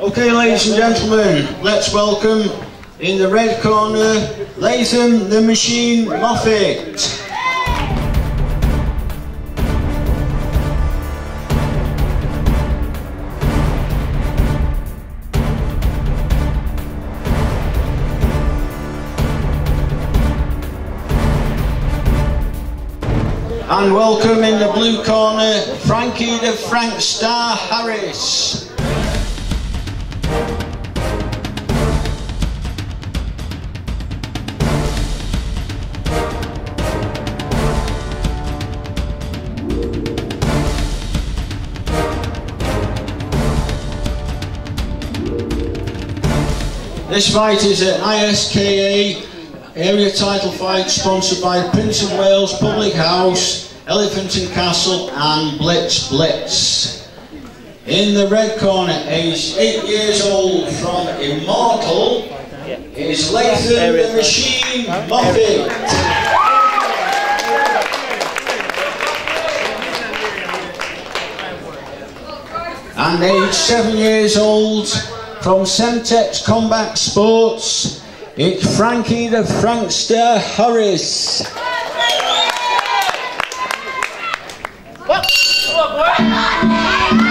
Okay, ladies and gentlemen, let's welcome in the red corner, Lathen the Machine Moffat. And welcome in the blue corner, Frankie the Frank Star Harris. This fight is an ISKA area title fight sponsored by Prince of Wales Public House, Elephant and Castle and Blitz. In the red corner, aged 8 years old from Immortal, is Lathen the Machine Moffat. And aged 7 years old from Semtex Combat Sports, it's Frankie the Frankster Harris. What? Come on, boy.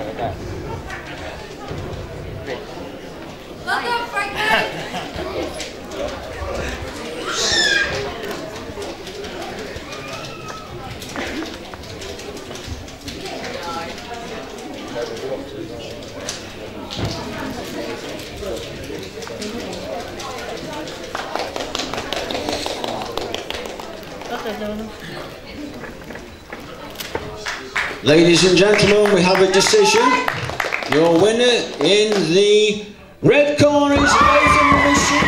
Look up, Frankie! Ladies and gentlemen, we have a decision. Your winner in the red corner is Lathen Moffat.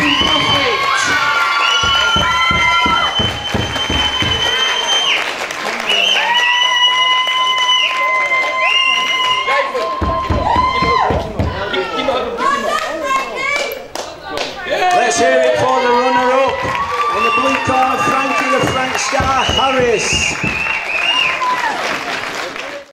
Let's hear it for the runner-up in the blue corner, Frankie the Frank Star Harris.